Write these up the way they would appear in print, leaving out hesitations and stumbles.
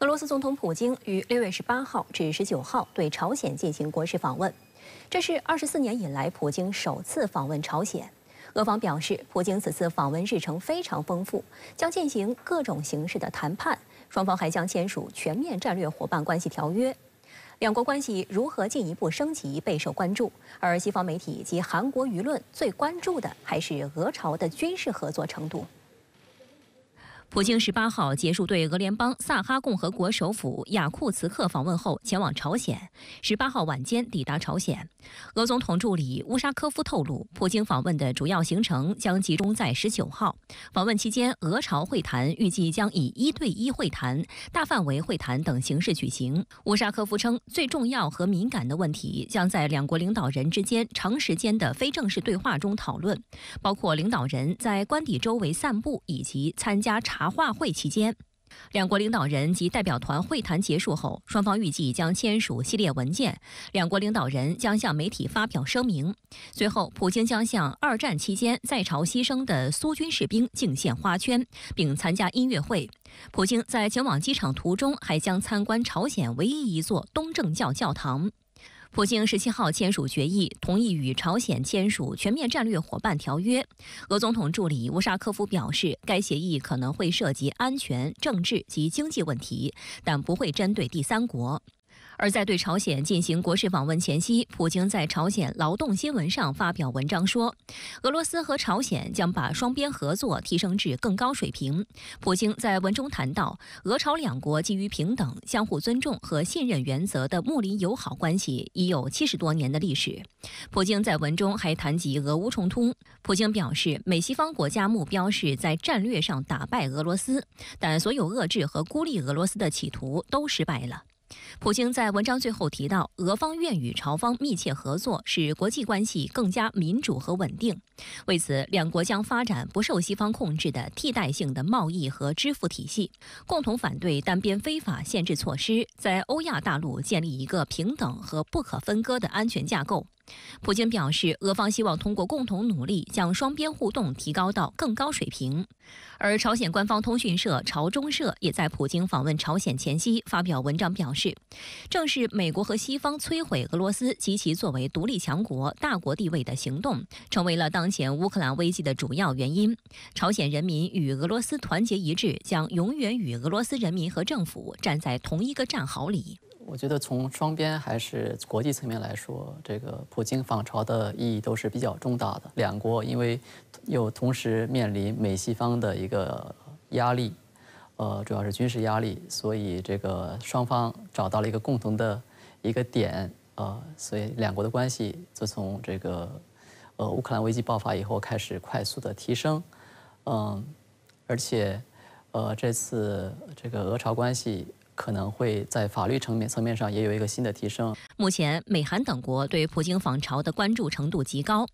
俄罗斯总统普京于6月18号至19号对朝鲜进行国事访问，这是24年以来普京首次访问朝鲜。俄方表示，普京此次访问日程非常丰富，将进行各种形式的谈判，双方还将签署全面战略伙伴关系条约。两国关系如何进一步升级备受关注，而西方媒体及韩国舆论最关注的还是俄朝的军事合作程度。普京18号结束对俄联邦萨哈共和国首府雅库茨克访问后，前往朝鲜。18号晚间抵达朝鲜。俄总统助理乌沙科夫透露，普京访问的主要行程将集中在19号。访问期间，俄朝会谈预计将以1对1会谈、大范围会谈等形式举行。乌沙科夫称，最重要和敏感的问题将在两国领导人之间长时间的非正式对话中讨论，包括领导人在官邸周围散步以及参加茶话会期间。两国领导人及代表团会谈结束后，双方预计将签署系列文件，两国领导人将向媒体发表声明。随后，普京将向二战期间在朝牺牲的苏军士兵敬献花圈，并参加音乐会。普京在前往机场途中还将参观朝鲜唯一一座东正教教堂。普京17号签署决议，同意与朝鲜签署全面战略伙伴条约。俄总统助理乌沙科夫表示，该协议可能会涉及安全、政治及经济问题，但不会针对第三国。而在对朝鲜进行国事访问前夕，普京在朝鲜劳动新闻上发表文章说，俄罗斯和朝鲜将把双边合作提升至更高水平。普京在文中谈到，俄朝两国基于平等、相互尊重和信任原则的睦邻友好关系已有70多年的历史。普京在文中还谈及俄乌冲突。普京表示，美西方国家目标是在战略上打败俄罗斯，但所有遏制和孤立俄罗斯的企图都失败了。普京在文章最后提到，俄方愿与朝方密切合作，使国际关系更加民主和稳定。为此，两国将发展不受西方控制的替代性的贸易和支付体系，共同反对单边非法限制措施，在欧亚大陆建立一个平等和不可分割的安全架构。普京表示，俄方希望通过共同努力，将双边互动提高到更高水平。而朝鲜官方通讯社朝中社也在普京访问朝鲜前夕发表文章表示，正是美国和西方摧毁俄罗斯及其作为独立强国、大国地位的行动，成为了当前乌克兰危机的主要原因。朝鲜人民与俄罗斯团结一致，将永远与俄罗斯人民和政府站在同一个战壕里。我觉得从双边还是国际层面来说，这个普京访朝的意义都是比较重大的。两国因为又同时面临美西方的一个压力，主要是军事压力，所以这个双方找到了一个共同的一个点，所以两国的关系自从这个乌克兰危机爆发以后开始快速的提升，而且这次这个俄朝关系可能会在法律层面上也有一个新的提升。目前，美韩等国对普京访朝的关注程度极高，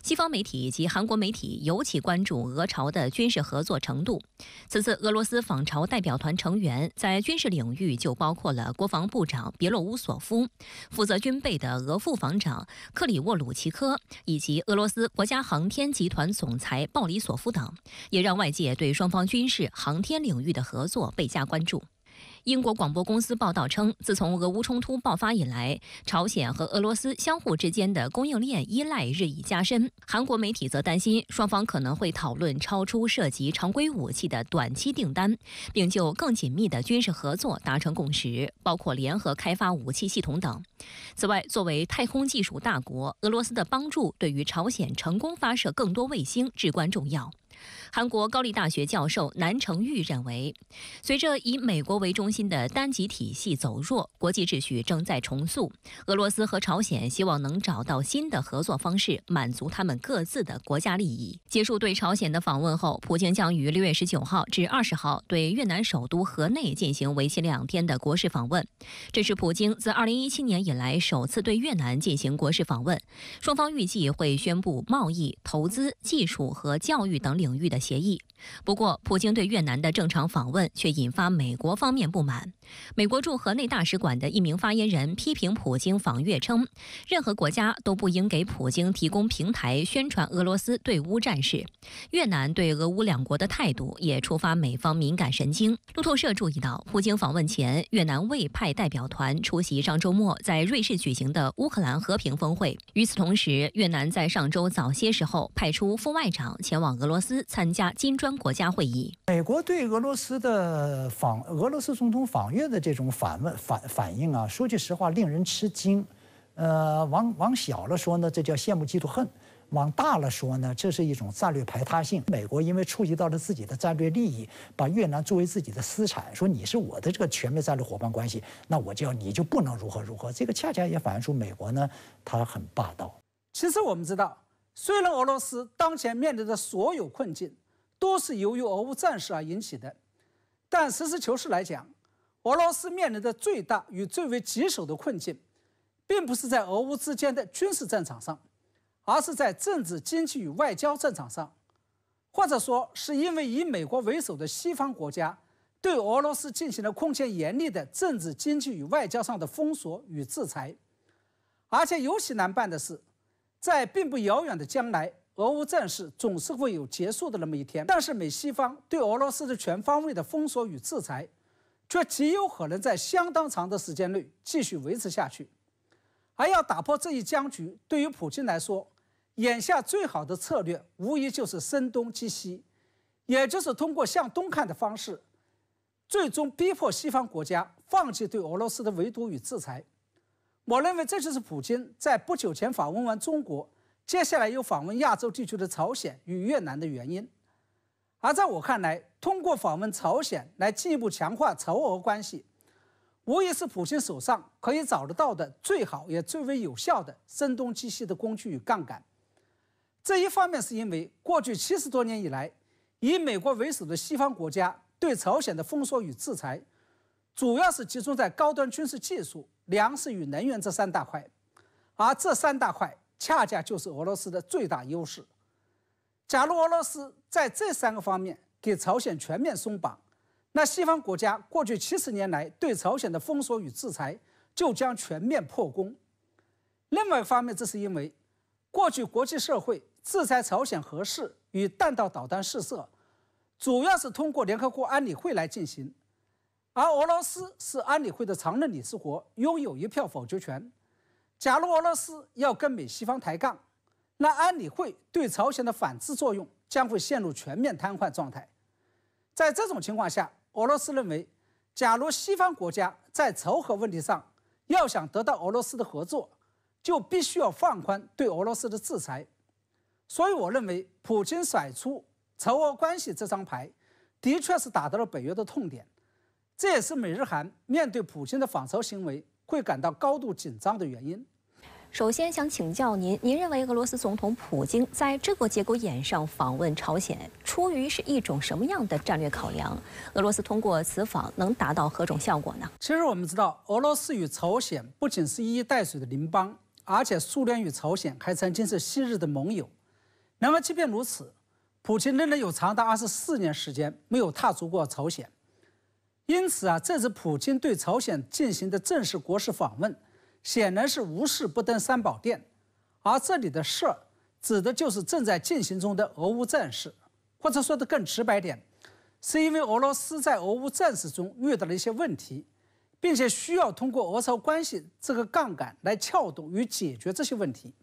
西方媒体及韩国媒体尤其关注俄朝的军事合作程度。此次俄罗斯访朝代表团成员在军事领域就包括了国防部长别洛乌索夫、负责军备的俄副防长克里沃鲁奇科以及俄罗斯国家航天集团总裁鲍里索夫等，也让外界对双方军事、航天领域的合作倍加关注。英国广播公司报道称，自从俄乌冲突爆发以来，朝鲜和俄罗斯相互之间的供应链依赖日益加深。韩国媒体则担心，双方可能会讨论超出涉及常规武器的短期订单，并就更紧密的军事合作达成共识，包括联合开发武器系统等。此外，作为太空技术大国，俄罗斯的帮助对于朝鲜成功发射更多卫星至关重要。韩国高丽大学教授南成玉认为，随着以美国为中心的单极体系走弱，国际秩序正在重塑。俄罗斯和朝鲜希望能找到新的合作方式，满足他们各自的国家利益。结束对朝鲜的访问后，普京将于6月19号至20号对越南首都河内进行为期2天的国事访问。这是普京自2017年以来首次对越南进行国事访问。双方预计会宣布贸易、投资、技术和教育等领域的协议。不过，普京对越南的正常访问却引发美国方面不满。美国驻河内大使馆的一名发言人批评普京访越称，任何国家都不应给普京提供平台宣传俄罗斯对乌战事。越南对俄乌两国的态度也触发美方敏感神经。路透社注意到，普京访问前，越南未派代表团出席上周末在瑞士举行的乌克兰和平峰会。与此同时，越南在上周早些时候派出副外长前往俄罗斯参加金砖国家会议。美国对俄罗斯总统访越的这种反应啊，说句实话令人吃惊。往小了说呢，这叫羡慕嫉妒恨；往大了说呢，这是一种战略排他性。美国因为触及到了自己的战略利益，把越南作为自己的私产，说你是我的这个全面战略伙伴关系，那你就不能如何。这个恰恰也反映出美国呢，它很霸道。其实我们知道，虽然俄罗斯当前面临的所有困境都是由于俄乌战事而引起的，但实事求是来讲，俄罗斯面临的最大与最为棘手的困境，并不是在俄乌之间的军事战场上，而是在政治、经济与外交战场上，或者说是因为以美国为首的西方国家对俄罗斯进行了空前严厉的政治、经济与外交上的封锁与制裁。而且尤其难办的是，在并不遥远的将来，俄乌战事总是会有结束的那么一天，但是美西方对俄罗斯的全方位的封锁与制裁，却极有可能在相当长的时间内继续维持下去。而要打破这一僵局，对于普京来说，眼下最好的策略无疑就是声东击西，也就是通过向东看的方式，最终逼迫西方国家放弃对俄罗斯的围堵与制裁。我认为这就是普京在不久前访问完中国，接下来又访问亚洲地区的朝鲜与越南的原因。而在我看来，通过访问朝鲜来进一步强化朝俄关系，无疑是普京手上可以找得到的最好也最为有效的声东击西的工具与杠杆。这一方面是因为过去70多年以来，以美国为首的西方国家对朝鲜的封锁与制裁，主要是集中在高端军事技术、粮食与能源这3大块，而这3大块恰恰就是俄罗斯的最大优势。假如俄罗斯在这3个方面给朝鲜全面松绑，那西方国家过去70年来对朝鲜的封锁与制裁就将全面破功。另外一方面，这是因为过去国际社会制裁朝鲜核试与弹道导弹试射，主要是通过联合国安理会来进行，而俄罗斯是安理会的常任理事国，拥有1票否决权。假如俄罗斯要跟美西方抬杠，那安理会对朝鲜的反制作用将会陷入全面瘫痪状态。在这种情况下，俄罗斯认为，假如西方国家在朝核问题上要想得到俄罗斯的合作，就必须要放宽对俄罗斯的制裁。所以我认为，普京甩出朝俄关系这张牌，的确是打到了北约的痛点。这也是美日韩面对普京的访朝行为会感到高度紧张的原因。首先想请教您，您认为俄罗斯总统普京在这个节骨眼上访问朝鲜，出于是一种什么样的战略考量？俄罗斯通过此访能达到何种效果呢？其实我们知道，俄罗斯与朝鲜不仅是一衣带水的邻邦，而且苏联与朝鲜还曾经是昔日的盟友。然而即便如此，普京仍然有长达24年时间没有踏足过朝鲜。因此这次普京对朝鲜进行的正式国事访问，显然是无事不登三宝殿，而这里的事儿指的就是正在进行中的俄乌战事，或者说的更直白点，是因为俄罗斯在俄乌战事中遇到了一些问题，并且需要通过俄朝关系这个杠杆来撬动与解决这些问题。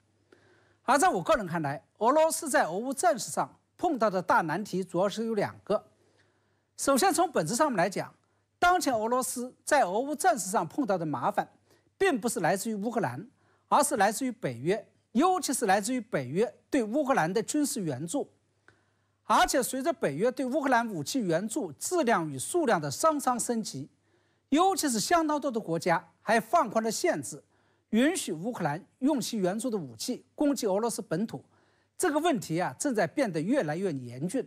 而在我个人看来，俄罗斯在俄乌战事上碰到的大难题主要是有2个。首先从本质上面来讲，当前俄罗斯在俄乌战事上碰到的麻烦并不是来自于乌克兰，而是来自于北约，尤其是来自于北约对乌克兰的军事援助。而且随着北约对乌克兰武器援助质量与数量的双双升级，尤其是相当多的国家还放宽了限制，允许乌克兰用其援助的武器攻击俄罗斯本土。这个问题正在变得越来越严峻。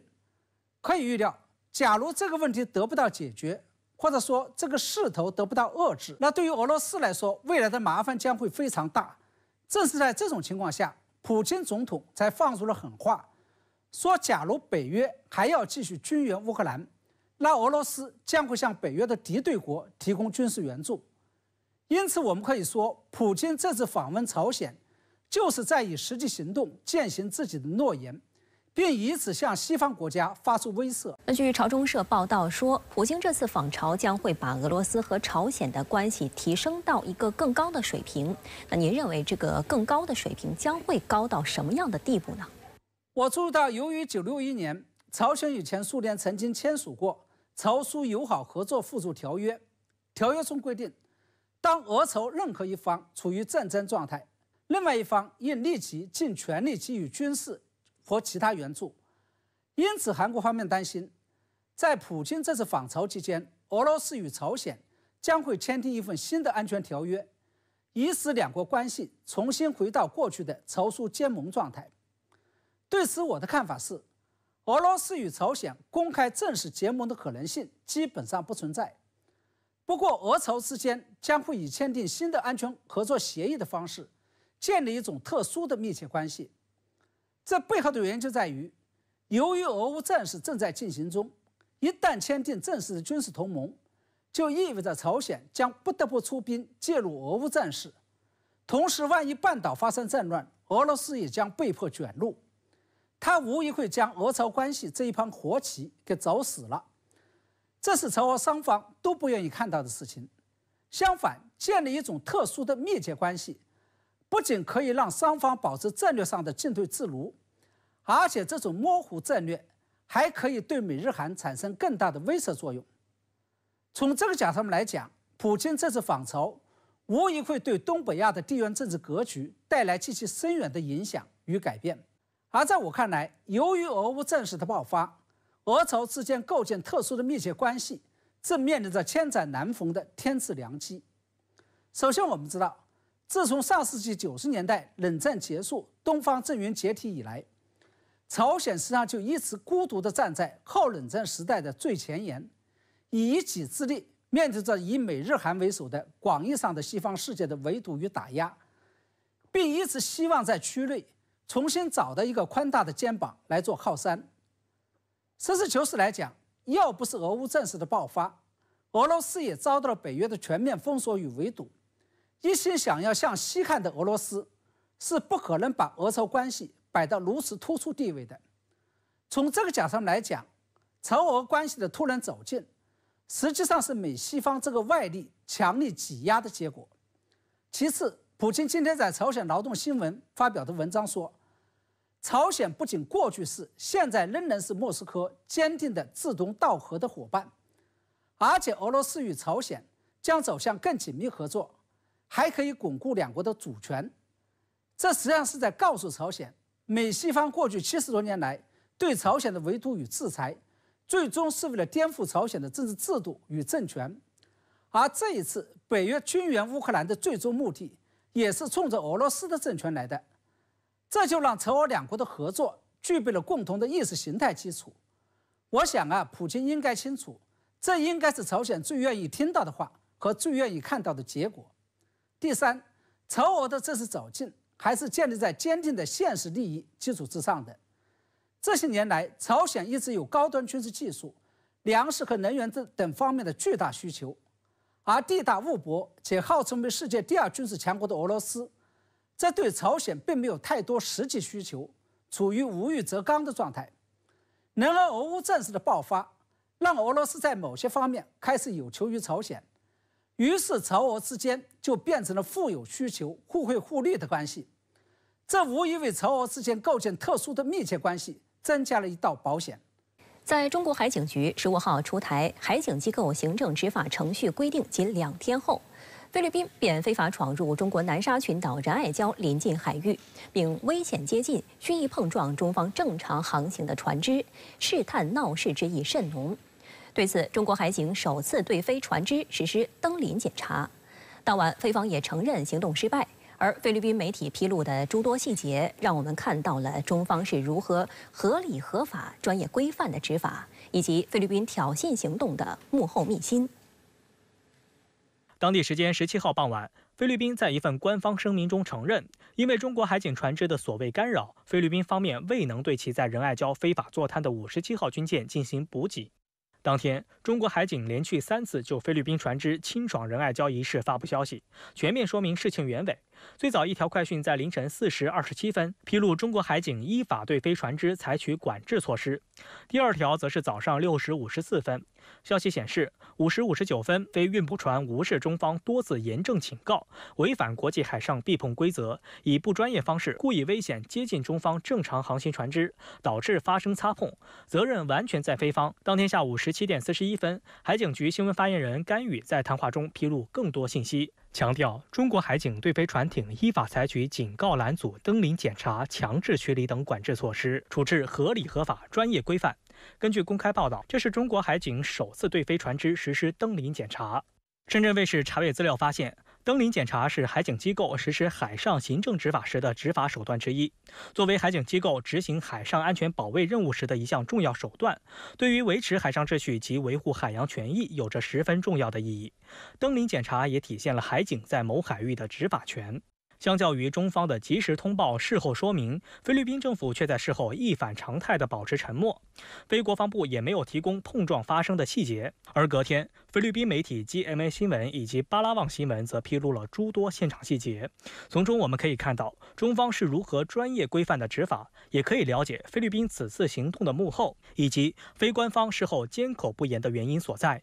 可以预料，假如这个问题得不到解决，或者说这个势头得不到遏制，那对于俄罗斯来说，未来的麻烦将会非常大。正是在这种情况下，普京总统才放出了狠话，说假如北约还要继续军援乌克兰，那俄罗斯将会向北约的敌对国提供军事援助。因此，我们可以说，普京这次访问朝鲜，就是在以实际行动践行自己的诺言，并以此向西方国家发出威慑。据朝中社报道说，普京这次访朝将会把俄罗斯和朝鲜的关系提升到一个更高的水平。那您认为这个更高的水平将会高到什么样的地步呢？我注意到，由于961年朝鲜与前苏联曾经签署过朝苏友好合作附属条约，条约中规定，当俄朝任何一方处于战争状态，另外一方应立即尽全力给予军事或其他援助。因此，韩国方面担心，在普京这次访朝期间，俄罗斯与朝鲜将会签订一份新的安全条约，以使两国关系重新回到过去的朝苏结盟状态。对此，我的看法是，俄罗斯与朝鲜公开正式结盟的可能性基本上不存在。不过，俄朝之间将会以签订新的安全合作协议的方式，建立一种特殊的密切关系。这背后的原因就在于，由于俄乌战事正在进行中，一旦签订正式的军事同盟，就意味着朝鲜将不得不出兵介入俄乌战事。同时，万一半岛发生战乱，俄罗斯也将被迫卷入，它无疑会将俄朝关系这一盘活棋给走死了。这是朝俄双方都不愿意看到的事情。相反，建立一种特殊的密切关系，不仅可以让双方保持战略上的进退自如，而且这种模糊战略还可以对美日韩产生更大的威慑作用。从这个角度上来讲，普京这次访朝无疑会对东北亚的地缘政治格局带来极其深远的影响与改变。而在我看来，由于俄乌战事的爆发，俄朝之间构建特殊的密切关系，正面临着千载难逢的天赐良机。首先，我们知道，自从上世纪90年代冷战结束、东方阵营解体以来，朝鲜实际上就一直孤独地站在后冷战时代的最前沿，以一己之力面对着以美日韩为首的广义上的西方世界的围堵与打压，并一直希望在区内重新找到一个宽大的肩膀来做靠山。实事求是来讲，要不是俄乌战事的爆发，俄罗斯也遭到了北约的全面封锁与围堵。一心想要向西看的俄罗斯是不可能把俄朝关系摆到如此突出地位的。从这个角度上来讲，朝俄关系的突然走近，实际上是美西方这个外力强力挤压的结果。其次，普京今天在朝鲜劳动新闻发表的文章说，朝鲜不仅过去是，现在仍然是莫斯科坚定的志同道合的伙伴，而且俄罗斯与朝鲜将走向更紧密合作，还可以巩固两国的主权。这实际上是在告诉朝鲜，美西方过去70多年来对朝鲜的围堵与制裁，最终是为了颠覆朝鲜的政治制度与政权。而这一次北约军援乌克兰的最终目的，也是冲着俄罗斯的政权来的。这就让朝俄两国的合作具备了共同的意识形态基础。我想普京应该清楚，这应该是朝鲜最愿意听到的话和最愿意看到的结果。第三，朝俄的这次走近，还是建立在坚定的现实利益基础之上的。这些年来，朝鲜一直有高端军事技术、粮食和能源等方面的巨大需求，而地大物博且号称为世界第2军事强国的俄罗斯，这对朝鲜并没有太多实际需求，处于无欲则刚的状态。然而，俄乌战事的爆发，让俄罗斯在某些方面开始有求于朝鲜，于是朝俄之间就变成了互有需求、互惠互利的关系。这无疑为朝俄之间构建特殊的密切关系增加了一道保险。在中国海警局15号出台《海警机构行政执法程序规定》仅2天后，菲律宾便非法闯入中国南沙群岛仁爱礁临近海域，并危险接近、蓄意碰撞中方正常航行的船只，试探闹事之意甚浓。对此，中国海警首次对菲船只实施登临检查。当晚，菲方也承认行动失败，而菲律宾媒体披露的诸多细节，让我们看到了中方是如何合理、合法、专业、规范的执法，以及菲律宾挑衅行动的幕后秘辛。当地时间17号傍晚，菲律宾在一份官方声明中承认，因为中国海警船只的所谓干扰，菲律宾方面未能对其在仁爱礁非法坐滩的57号军舰进行补给。当天，中国海警连续3次就菲律宾船只清爽仁爱礁一事发布消息，全面说明事情原委。最早一条快讯在凌晨4时27分披露中国海警依法对非船只采取管制措施。第二条则是早上6时54分，消息显示5时59分，非运补船无视中方多次严正警告，违反国际海上避碰规则，以不专业方式故意危险接近中方正常航行船只，导致发生擦碰，责任完全在菲方。当天下午17点41分，海警局新闻发言人甘宇在谈话中披露更多信息，强调中国海警对非船艇依法采取警告拦阻、登临检查、强制驱离等管制措施，处置合理合法、专业规范。根据公开报道，这是中国海警首次对非船只实施登临检查。深圳卫视查阅资料发现，登临检查是海警机构实施海上行政执法时的执法手段之一，作为海警机构执行海上安全保卫任务时的一项重要手段，对于维持海上秩序及维护海洋权益有着十分重要的意义。登临检查也体现了海警在某海域的执法权。相较于中方的及时通报、事后说明，菲律宾政府却在事后一反常态地保持沉默。非国防部也没有提供碰撞发生的细节。而隔天，菲律宾媒体 GMA 新闻以及巴拉望新闻则披露了诸多现场细节。从中我们可以看到中方是如何专业规范的执法，也可以了解菲律宾此次行动的幕后，以及非官方事后缄口不言的原因所在。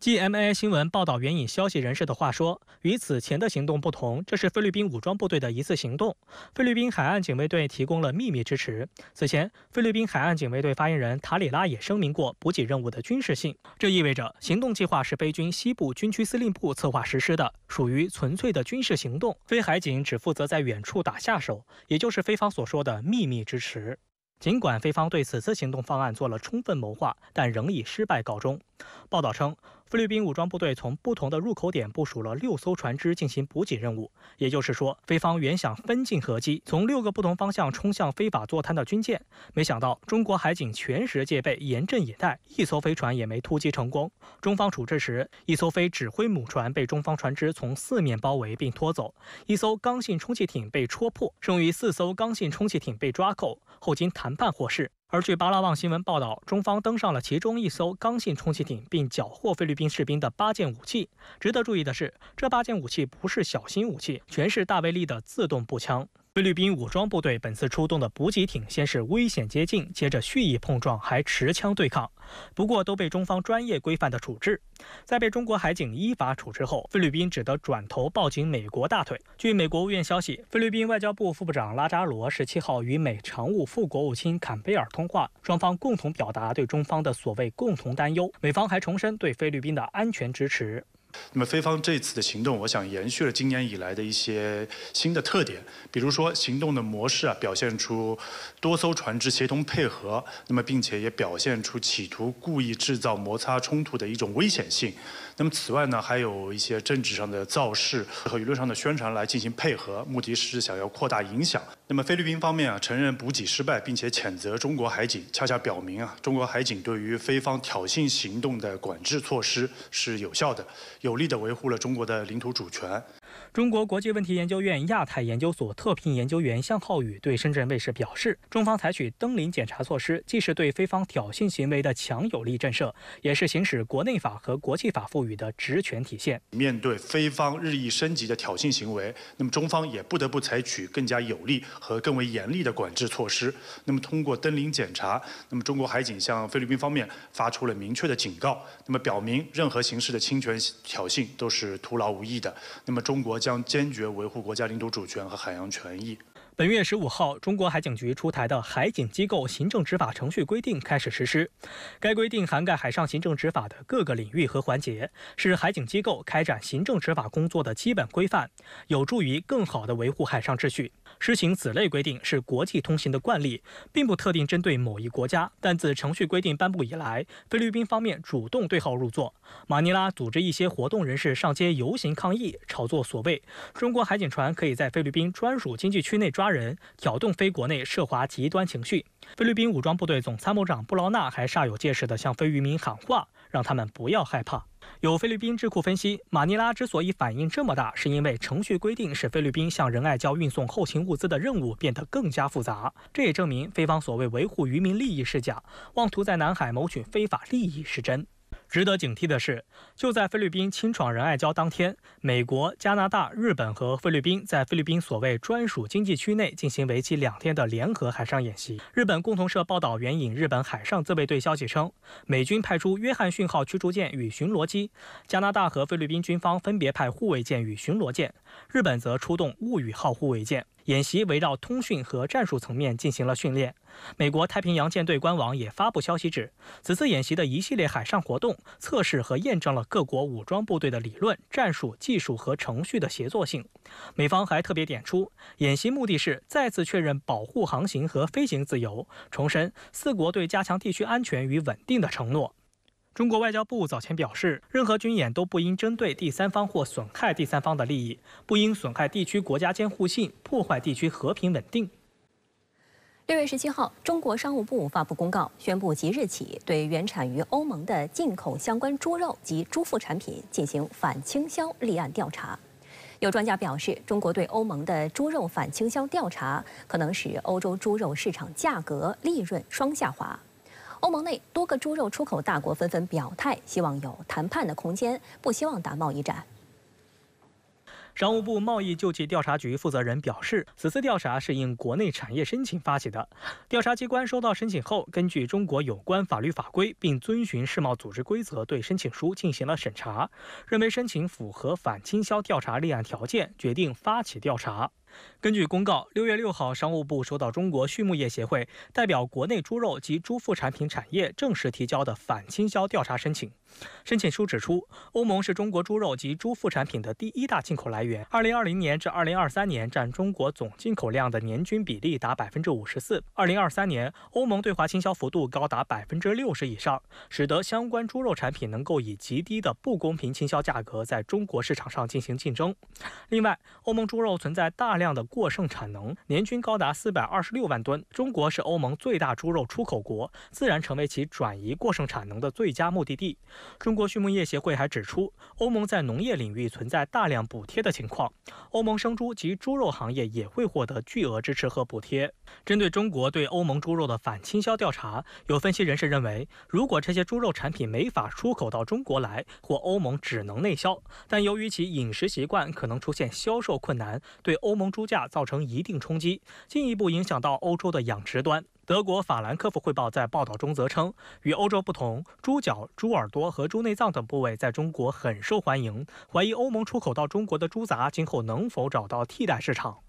GMA 新闻报道援引消息人士的话说，与此前的行动不同，这是菲律宾武装部队的一次行动。菲律宾海岸警卫队提供了秘密支持。此前，菲律宾海岸警卫队发言人塔里拉也声明过补给任务的军事性，这意味着行动计划是菲军西部军区司令部策划实施的，属于纯粹的军事行动。非海警只负责在远处打下手，也就是菲方所说的秘密支持。尽管菲方对此次行动方案做了充分谋划，但仍以失败告终。报道称，菲律宾武装部队从不同的入口点部署了6艘船只进行补给任务，也就是说，菲方原想分进合击，从6个不同方向冲向非法坐滩的军舰，没想到中国海警全时戒备，严阵以待，一艘飞船也没突击成功。中方处置时，一艘非指挥母船被中方船只从4面包围并拖走，一艘刚性充气艇被戳破，剩余4艘刚性充气艇被抓扣，后经谈判获释。而据巴拉望新闻报道，中方登上了其中一艘刚性充气艇，并缴获菲律宾士兵的8件武器。值得注意的是，这8件武器不是小型武器，全是大威力的自动步枪。菲律宾武装部队本次出动的补给艇先是危险接近，接着蓄意碰撞，还持枪对抗，不过都被中方专业规范的处置。在被中国海警依法处置后，菲律宾只得转头抱紧美国大腿。据美国务院消息，菲律宾外交部副部长拉扎罗17号与美常务副国务卿坎贝尔通话，双方共同表达对中方的所谓共同担忧，美方还重申对菲律宾的安全支持。那么菲方这次的行动，我想延续了今年以来的一些新的特点，比如说行动的模式表现出多艘船只协同配合，那么并且也表现出企图故意制造摩擦冲突的一种危险性。那么此外呢，还有一些政治上的造势和舆论上的宣传来进行配合，目的是想要扩大影响。那么菲律宾方面承认补给失败，并且谴责中国海警，恰恰表明中国海警对于菲方挑衅行动的管制措施是有效的，有力地维护了中国的领土主权。中国国际问题研究院亚太研究所特聘研究员向浩宇对深圳卫视表示，中方采取登临检查措施，既是对菲方挑衅行为的强有力震慑，也是行使国内法和国际法赋予的职权体现。面对菲方日益升级的挑衅行为，那么中方也不得不采取更加有力和更为严厉的管制措施。那么通过登临检查，那么中国海警向菲律宾方面发出了明确的警告，那么表明任何形式的侵权挑衅都是徒劳无益的。那么中国将坚决维护国家领土主权和海洋权益。本月15号，中国海警局出台的《海警机构行政执法程序规定》开始实施。该规定涵盖海上行政执法的各个领域和环节，是海警机构开展行政执法工作的基本规范，有助于更好地维护海上秩序。施行此类规定是国际通行的惯例，并不特定针对某一国家。但自程序规定颁布以来，菲律宾方面主动对号入座，马尼拉组织一些活动人士上街游行抗议，炒作所谓中国海警船可以在菲律宾专属经济区内抓人，挑动非国内涉华极端情绪。菲律宾武装部队总参谋长布劳纳还煞有介事地向非渔民喊话，让他们不要害怕。有菲律宾智库分析，马尼拉之所以反应这么大，是因为程序规定使菲律宾向仁爱礁运送后勤物资的任务变得更加复杂。这也证明菲方所谓维护渔民利益是假，妄图在南海谋取非法利益是真。值得警惕的是，就在菲律宾亲闯仁爱礁当天，美国、加拿大、日本和菲律宾在菲律宾所谓专属经济区内进行为期2天的联合海上演习。日本共同社报道援引日本海上自卫队消息称，美军派出约翰逊号驱逐舰与巡逻机，加拿大和菲律宾军方分别派护卫舰与巡逻舰，日本则出动雾羽号护卫舰。演习围绕通讯和战术层面进行了训练。美国太平洋舰队官网也发布消息指，此次演习的一系列海上活动测试和验证了各国武装部队的理论、战术、技术和程序的协作性。美方还特别点出，演习目的是再次确认保护航行和飞行自由，重申4国对加强地区安全与稳定的承诺。中国外交部早前表示，任何军演都不应针对第三方或损害第三方的利益，不应损害地区国家间互信，破坏地区和平稳定。6月17号，中国商务部发布公告，宣布即日起对原产于欧盟的进口相关猪肉及猪副产品进行反倾销立案调查。有专家表示，中国对欧盟的猪肉反倾销调查可能使欧洲猪肉市场价格、利润双下滑。欧盟内多个猪肉出口大国纷纷表态，希望有谈判的空间，不希望打贸易战。商务部贸易救济调查局负责人表示，此次调查是应国内产业申请发起的。调查机关收到申请后，根据中国有关法律法规，并遵循世贸组织规则，对申请书进行了审查，认为申请符合反倾销调查立案条件，决定发起调查。根据公告，6月6号，商务部收到中国畜牧业协会代表国内猪肉及猪副产品产业正式提交的反倾销调查申请。申请书指出，欧盟是中国猪肉及猪副产品的第1大进口来源，2020年至2023年占中国总进口量的年均比例达54%。2023年，欧盟对华倾销幅度高达60%以上，使得相关猪肉产品能够以极低的不公平倾销价格在中国市场上进行竞争。另外，欧盟猪肉存在大量的过剩产能，年均高达426万吨。中国是欧盟最大猪肉出口国，自然成为其转移过剩产能的最佳目的地。中国畜牧业协会还指出，欧盟在农业领域存在大量补贴的情况，欧盟生猪及猪肉行业也会获得巨额支持和补贴。针对中国对欧盟猪肉的反倾销调查，有分析人士认为，如果这些猪肉产品没法出口到中国来，或欧盟只能内销，但由于其饮食习惯可能出现销售困难，对欧盟猪价造成一定冲击，进一步影响到欧洲的养殖端。德国法兰克福汇报在报道中则称，与欧洲不同，猪脚、猪耳朵和猪内脏等部位在中国很受欢迎，怀疑欧盟出口到中国的猪杂今后能否找到替代市场。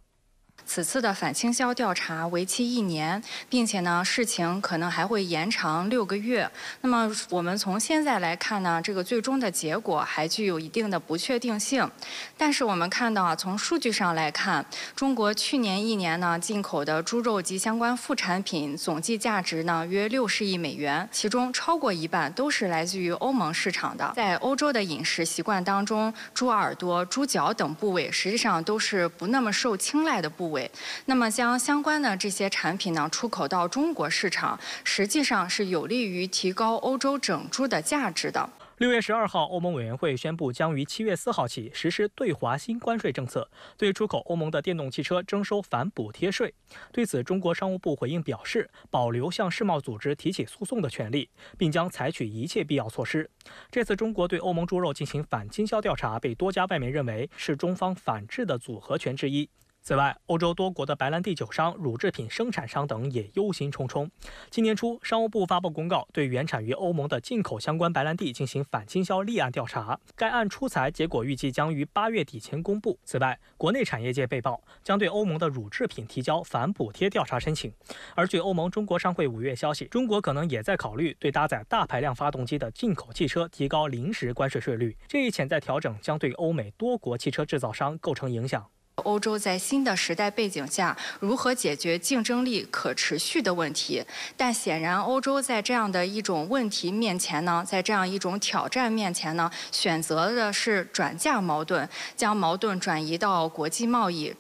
此次的反倾销调查为期1年，并且呢，事情可能还会延长6个月。那么我们从现在来看呢，这个最终的结果还具有一定的不确定性。但是我们看到啊，从数据上来看，中国去年1年呢进口的猪肉及相关副产品总计价值呢约60亿美元，其中超过一半都是来自于欧盟市场的。在欧洲的饮食习惯当中，猪耳朵、猪脚等部位实际上都是不那么受青睐的部位。那么将相关的这些产品呢出口到中国市场，实际上是有利于提高欧洲整猪的价值的。6月12号，欧盟委员会宣布将于7月4号起实施对华新关税政策，对出口欧盟的电动汽车征收反补贴税。对此，中国商务部回应表示，保留向世贸组织提起诉讼的权利，并将采取一切必要措施。这次中国对欧盟猪肉进行反倾销调查，被多家外媒认为是中方反制的组合拳之一。此外，欧洲多国的白兰地酒商、乳制品生产商等也忧心忡忡。今年初，商务部发布公告，对原产于欧盟的进口相关白兰地进行反倾销立案调查。该案出裁结果预计将于8月底前公布。此外，国内产业界被曝将对欧盟的乳制品提交反补贴调查申请。而据欧盟中国商会5月消息，中国可能也在考虑对搭载大排量发动机的进口汽车提高临时关税税率。这一潜在调整将对欧美多国汽车制造商构成影响。欧洲在新的时代背景下如何解决竞争力可持续的问题？但显然，欧洲在这样的一种问题面前呢，在这样一种挑战面前呢，选择的是转嫁矛盾，将矛盾转移到国际贸易，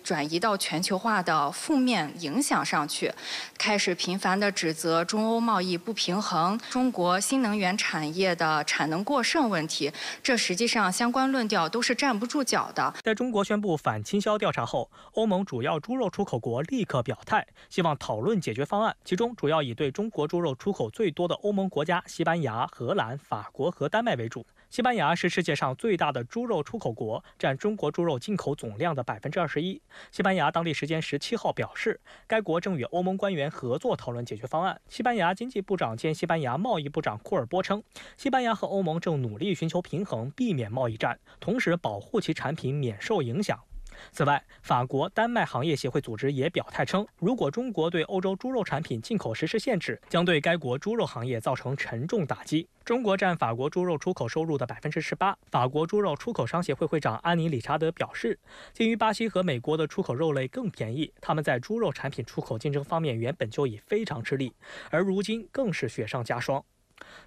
转移到全球化的负面影响上去，开始频繁地指责中欧贸易不平衡、中国新能源产业的产能过剩问题。这实际上相关论调都是站不住脚的。在中国宣布反倾销调查后，欧盟主要猪肉出口国立刻表态，希望讨论解决方案。其中主要以对中国猪肉出口最多的欧盟国家西班牙、荷兰、法国和丹麦为主。西班牙是世界上最大的猪肉出口国，占中国猪肉进口总量的21%。西班牙当地时间17号表示，该国正与欧盟官员合作讨论解决方案。西班牙经济部长兼西班牙贸易部长库尔波称，西班牙和欧盟正努力寻求平衡，避免贸易战，同时保护其产品免受影响。此外，法国、丹麦行业协会组织也表态称，如果中国对欧洲猪肉产品进口实施限制，将对该国猪肉行业造成沉重打击。中国占法国猪肉出口收入的18%。法国猪肉出口商协会会长安妮·理查德表示，鉴于巴西和美国的出口肉类更便宜，他们在猪肉产品出口竞争方面原本就已非常吃力，而如今更是雪上加霜。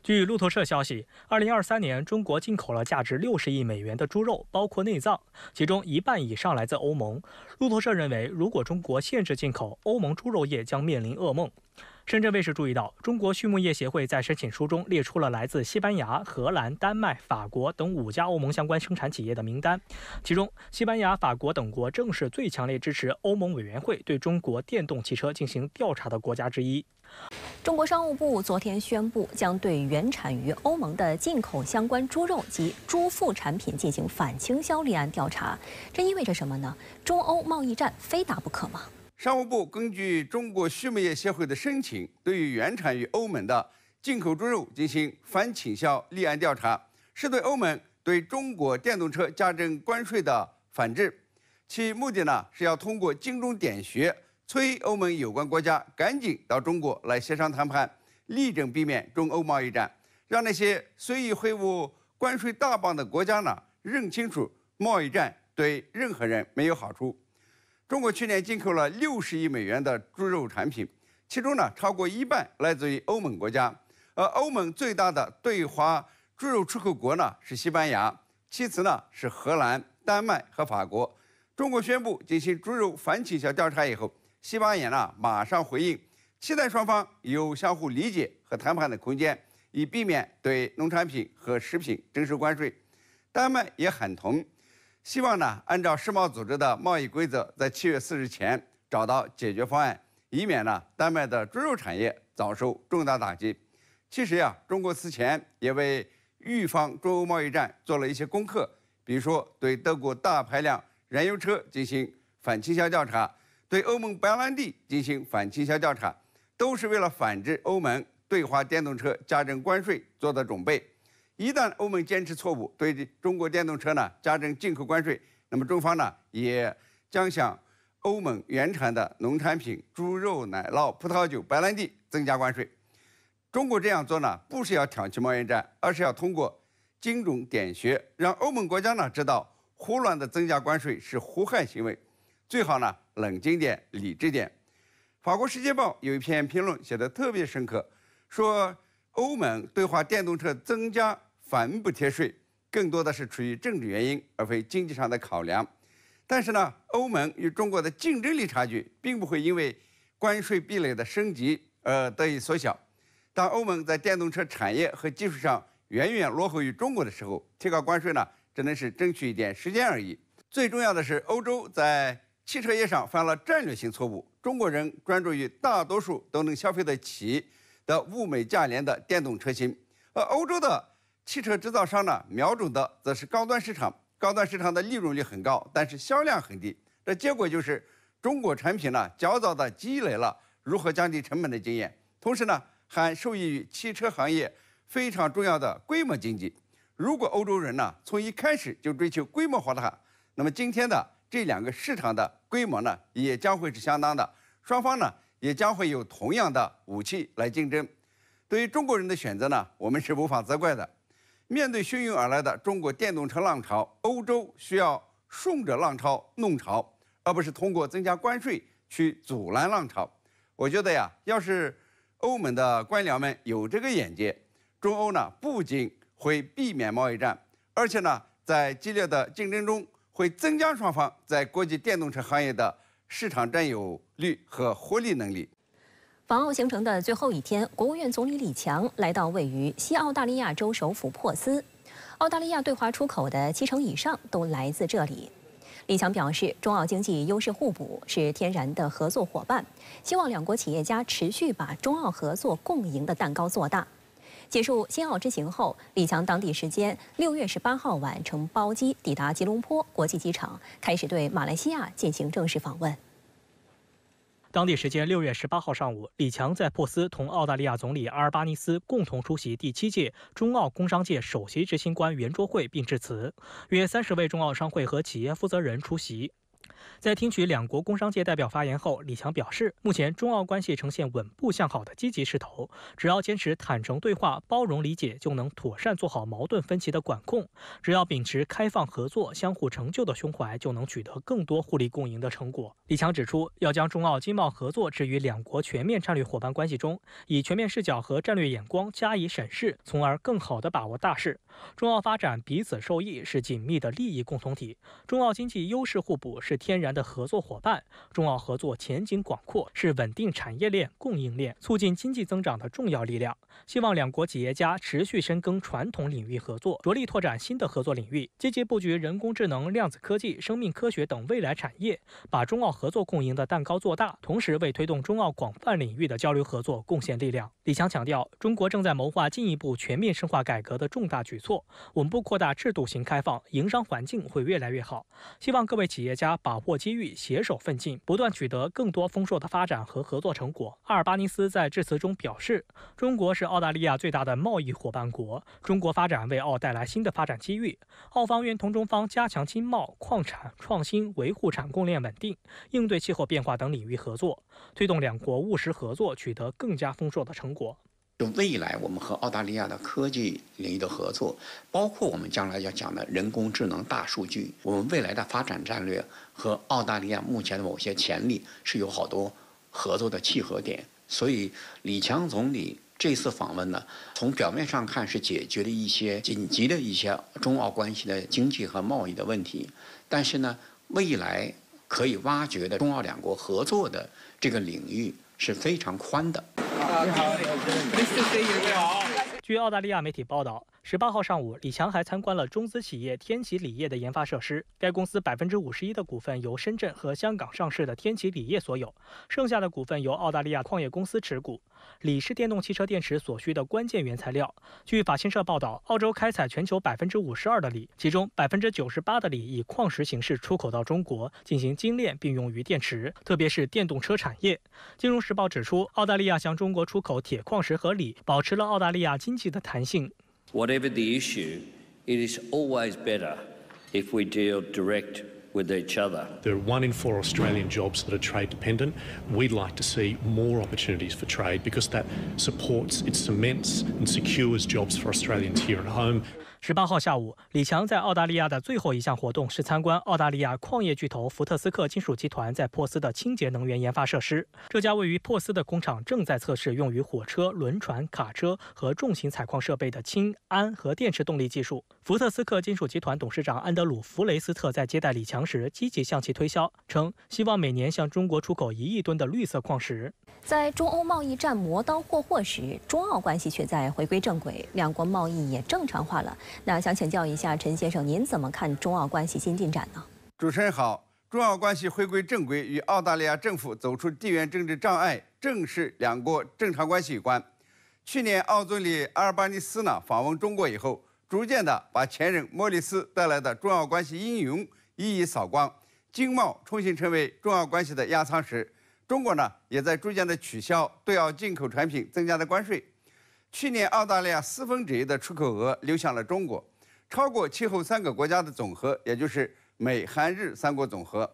据路透社消息，2023年中国进口了价值60亿美元的猪肉，包括内脏，其中1半以上来自欧盟。路透社认为，如果中国限制进口，欧盟猪肉业将面临噩梦。深圳卫视注意到，中国畜牧业协会在申请书中列出了来自西班牙、荷兰、丹麦、法国等5家欧盟相关生产企业的名单，其中西班牙、法国等国正是最强烈支持欧盟委员会对中国电动汽车进行调查的国家之一。中国商务部昨天宣布，将对原产于欧盟的进口相关猪肉及猪副产品进行反倾销立案调查。这意味着什么呢？中欧贸易战非打不可吗？商务部根据中国畜牧业协会的申请，对于原产于欧盟的进口猪肉进行反倾销立案调查，是对欧盟对中国电动车加征关税的反制。其目的呢，是要通过精准点穴，催欧盟有关国家赶紧到中国来协商谈判，力争避免中欧贸易战，让那些随意挥舞关税大棒的国家呢，认清楚贸易战对任何人没有好处。中国去年进口了60亿美元的猪肉产品，其中呢超过1半来自于欧盟国家，而欧盟最大的对华猪肉出口国呢是西班牙，其次呢是荷兰、丹麦和法国。中国宣布进行猪肉反倾销调查以后，西班牙呢马上回应，期待双方有相互理解和谈判的空间，以避免对农产品和食品征收关税。丹麦也喊同，希望呢按照世贸组织的贸易规则，在7月4日前找到解决方案，以免呢丹麦的猪肉产业遭受重大打击。其实呀，中国此前也为预防中欧贸易战做了一些功课，比如说对德国大排量燃油车进行反倾销调查，对欧盟白兰地进行反倾销调查，都是为了反制欧盟对华电动车加征关税做的准备。一旦欧盟坚持错误，对中国电动车呢加征进口关税，那么中方呢也将向欧盟原产的农产品、猪肉、奶酪、葡萄酒、白兰地增加关税。中国这样做呢，不是要挑起贸易战，而是要通过精准点穴，让欧盟国家呢知道胡乱的增加关税是胡害行为，最好呢冷静点、理智点。法国《世界报》有一篇评论写得特别深刻，说欧盟对华电动车增加反补贴税，更多的是出于政治原因，而非经济上的考量。但是呢，欧盟与中国的竞争力差距并不会因为关税壁垒的升级而得以缩小。当欧盟在电动车产业和技术上远远落后于中国的时候，提高关税呢，只能是争取一点时间而已。最重要的是，欧洲在汽车业上犯了战略性错误。中国人专注于大多数都能消费得起的物美价廉的电动车型，而欧洲的汽车制造商呢，瞄准的则是高端市场。高端市场的利润率很高，但是销量很低。这结果就是中国产品呢，较早的积累了如何降低成本的经验，同时呢，还受益于汽车行业非常重要的规模经济。如果欧洲人呢，从一开始就追求规模化的话，那么今天的这2个市场的规模呢，也将会是相当的，双方呢，也将会有同样的武器来竞争。对于中国人的选择呢，我们是无法责怪的。面对汹涌而来的中国电动车浪潮，欧洲需要顺着浪潮弄潮，而不是通过增加关税去阻拦浪潮。我觉得呀，要是欧盟的官僚们有这个眼界，中欧呢不仅会避免贸易战，而且呢，在激烈的竞争中会增加双方在国际电动车行业的市场占有率和获利能力。访澳行程的最后一天，国务院总理李强来到位于西澳大利亚州首府珀斯。澳大利亚对华出口的70%以上都来自这里。李强表示，中澳经济优势互补，是天然的合作伙伴，希望两国企业家持续把中澳合作共赢的蛋糕做大。结束新澳之行后，李强当地时间6月18号晚乘包机抵达吉隆坡国际机场，开始对马来西亚进行正式访问。当地时间6月18号上午，李强在珀斯同澳大利亚总理阿尔巴尼斯共同出席第7届中澳工商界首席执行官圆桌会并致辞，约30位中澳商会和企业负责人出席。在听取两国工商界代表发言后，李强表示，目前中澳关系呈现稳步向好的积极势头，只要坚持坦诚对话、包容理解，就能妥善做好矛盾分歧的管控；只要秉持开放合作、相互成就的胸怀，就能取得更多互利共赢的成果。李强指出，要将中澳经贸合作置于两国全面战略伙伴关系中，以全面视角和战略眼光加以审视，从而更好地把握大势。中澳发展彼此受益，是紧密的利益共同体；中澳经济优势互补，是天然的合作伙伴；中澳合作前景广阔，是稳定产业链、供应链、促进经济增长的重要力量。希望两国企业家持续深耕传统领域合作，着力拓展新的合作领域，积极布局人工智能、量子科技、生命科学等未来产业，把中澳合作共赢的蛋糕做大，同时为推动中澳广泛领域的交流合作贡献力量。李强强调，中国正在谋划进一步全面深化改革的重大举措，稳步扩大制度型开放，营商环境会越来越好。希望各位企业家把握机遇，携手奋进，不断取得更多丰硕的发展和合作成果。阿尔巴尼斯在致辞中表示，中国是澳大利亚最大的贸易伙伴国，中国发展为澳带来新的发展机遇。澳方愿同中方加强经贸、矿产、创新、维护产供链稳定、应对气候变化等领域合作，推动两国务实合作取得更加丰硕的成果。未来我们和澳大利亚的科技领域的合作，包括我们将来要讲的人工智能、大数据，我们未来的发展战略和澳大利亚目前的某些潜力是有好多合作的契合点。所以李强总理这次访问呢，从表面上看是解决了一些紧急的一些中澳关系的经济和贸易的问题，但是呢，未来可以挖掘的中澳两国合作的这个领域是非常宽的。你好，你好。据澳大利亚媒体报道，18号上午，李强还参观了中资企业天齐锂业的研发设施。该公司51%的股份由深圳和香港上市的天齐锂业所有，剩下的股份由澳大利亚矿业公司持股。锂是电动汽车电池所需的关键原材料。据法新社报道，澳洲开采全球52%的锂，其中98%的锂以矿石形式出口到中国进行精炼，并用于电池，特别是电动车产业。金融时报指出，澳大利亚向中国出口铁矿石和锂，保持了澳大利亚经济的弹性。Whatever the issue, it is always better if we deal direct with each other. There are 1 in 4 Australian jobs that are trade dependent. We'd like to see more opportunities for trade because that supports, it cements and secures jobs for Australians here at home. 18号下午，李强在澳大利亚的最后一项活动是参观澳大利亚矿业巨头福特斯克金属集团在珀斯的清洁能源研发设施。这家位于珀斯的工厂正在测试用于火车、轮船、卡车和重型采矿设备的氢、氨和电池动力技术。福特斯克金属集团董事长安德鲁·弗雷斯特在接待李强时积极向其推销，称希望每年向中国出口1亿吨的绿色矿石。在中欧贸易战磨刀霍霍时，中澳关系却在回归正轨，两国贸易也正常化了。那想请教一下陈先生，您怎么看中澳关系新进展呢？主持人好，中澳关系回归正轨与澳大利亚政府走出地缘政治障碍，正是两国正常关系有关。去年澳总理阿尔巴尼斯访问中国以后，逐渐的把前任莫里斯带来的中澳关系阴云一一扫光，经贸重新成为中澳关系的压舱石。中国也在逐渐的取消对澳进口产品增加的关税。去年澳大利亚1/4的出口额流向了中国，超过其后3个国家的总和，也就是美、韩、日3国总和。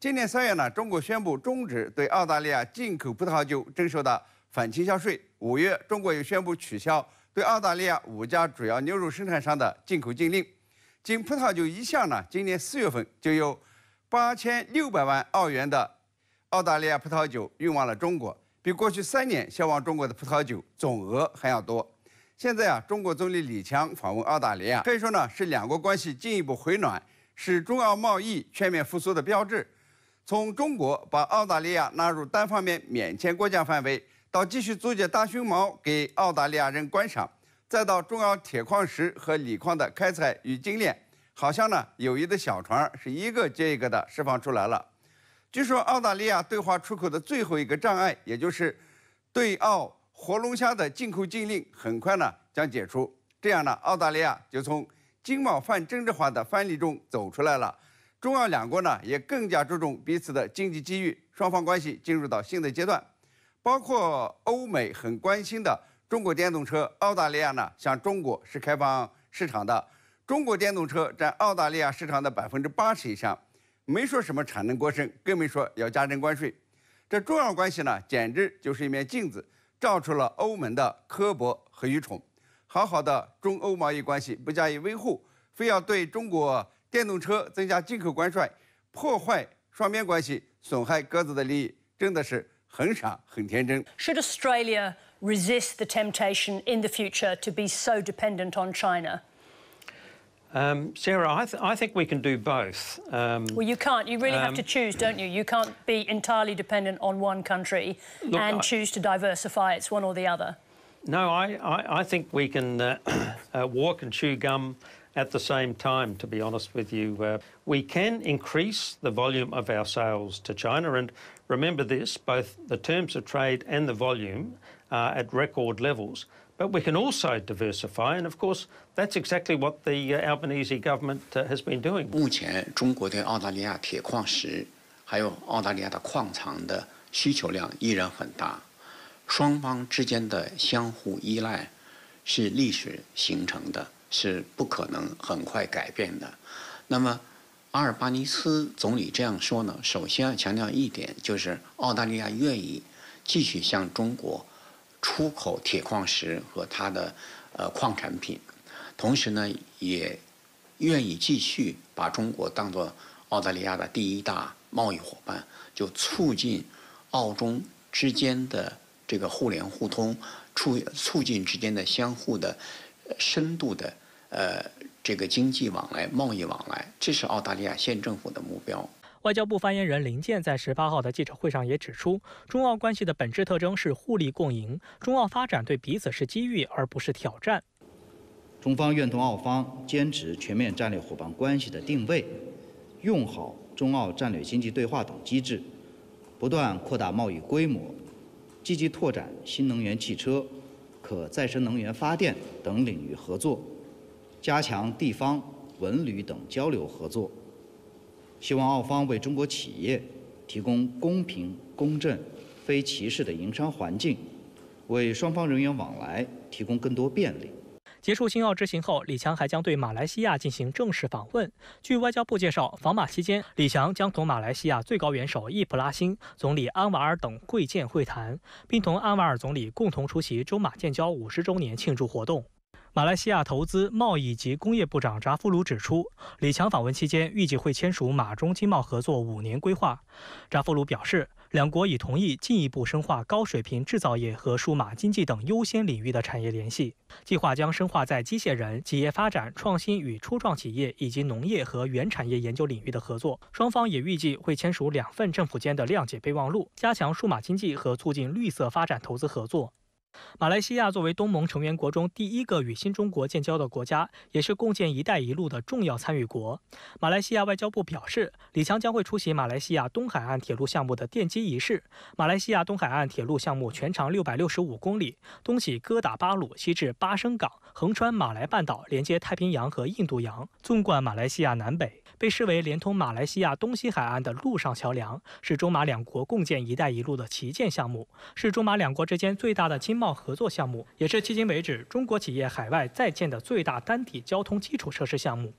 今年3月中国宣布终止对澳大利亚进口葡萄酒征收的反倾销税。5月，中国又宣布取消对澳大利亚5家主要牛肉生产商的进口禁令。仅葡萄酒一项今年4月份就有8600万澳元的澳大利亚葡萄酒运往了中国，比过去3年销往中国的葡萄酒总额还要多。现在中国总理李强访问澳大利亚，可以说是两国关系进一步回暖，是中澳贸易全面复苏的标志。从中国把澳大利亚纳入单方面免签国家范围，到继续租借大熊猫给澳大利亚人观赏，再到中澳铁矿石和锂矿的开采与精炼，好像呢，友谊的小船是一个接一个的释放出来了。据说澳大利亚对华出口的最后一个障碍，也就是对澳活龙虾的进口禁令，很快呢将解除。这样呢，澳大利亚就从经贸泛政治化的藩篱中走出来了。中澳两国呢也更加注重彼此的经济机遇，双方关系进入到新的阶段。包括欧美很关心的中国电动车，澳大利亚呢向中国是开放市场的。中国电动车占澳大利亚市场的80%以上，没说什么产能过剩，更没说要加征关税。这中澳关系呢，简直就是一面镜子，照出了欧盟的刻薄和愚蠢。好好的中欧贸易关系不加以维护，非要对中国电动车增加进口关税，破坏双边关系，损害各自的利益，真的是很傻很天真。Should Australia resist the temptation in the future to be so dependent on China? Sarah, I think we can do both. Well, you can't. You really have to choose, don't you? You can't be entirely dependent on one country and choose to diversify. It's one or the other. No, I think we can walk and chew gum at the same time, to be honest with you. We can increase the volume of our sales to China, and remember this, both the terms of trade and the volume are at record levels. But we can also diversify, and of course, that's exactly what the Albanese government has been doing. 目前，中国对澳大利亚铁矿石还有澳大利亚的矿藏的需求量依然很大，双方之间的相互依赖是历史形成的，是不可能很快改变的。那么，阿尔巴尼斯总理这样说呢，首先要强调一点，就是澳大利亚愿意继续向中国出口铁矿石和它的矿产品，同时呢，也愿意继续把中国当作澳大利亚的第一大贸易伙伴，就促进澳中之间的这个互联互通，促进之间的相互的深度的这个经济往来、贸易往来，这是澳大利亚县政府的目标。外交部发言人林健在18号的记者会上也指出，中澳关系的本质特征是互利共赢，中澳发展对彼此是机遇而不是挑战。中方愿同澳方坚持全面战略伙伴关系的定位，用好中澳战略经济对话等机制，不断扩大贸易规模，积极拓展新能源汽车、可再生能源发电等领域合作，加强地方文旅等交流合作。希望澳方为中国企业提供公平、公正、非歧视的营商环境，为双方人员往来提供更多便利。结束新澳之行后，李强还将对马来西亚进行正式访问。据外交部介绍，访马期间，李强将同马来西亚最高元首易卜拉欣、总理安瓦尔等会见会谈，并同安瓦尔总理共同出席中马建交50周年庆祝活动。马来西亚投资、贸易及工业部长扎夫鲁指出，李强访问期间预计会签署马中经贸合作5年规划。扎夫鲁表示，两国已同意进一步深化高水平制造业和数码经济等优先领域的产业联系，计划将深化在机械人、企业发展、创新与初创企业以及农业和原产业研究领域的合作。双方也预计会签署2份政府间的谅解备忘录，加强数码经济和促进绿色发展投资合作。马来西亚作为东盟成员国中第一个与新中国建交的国家，也是共建“一带一路”的重要参与国。马来西亚外交部表示，李强将会出席马来西亚东海岸铁路项目的奠基仪式。马来西亚东海岸铁路项目全长665公里，东起哥打巴鲁，西至巴生港，横穿马来半岛，连接太平洋和印度洋，纵贯马来西亚南北，被视为连通马来西亚东西海岸的陆上桥梁，是中马两国共建“一带一路”的旗舰项目，是中马两国之间最大的经贸合作项目，也是迄今为止中国企业海外在建的最大单体交通基础设施项目。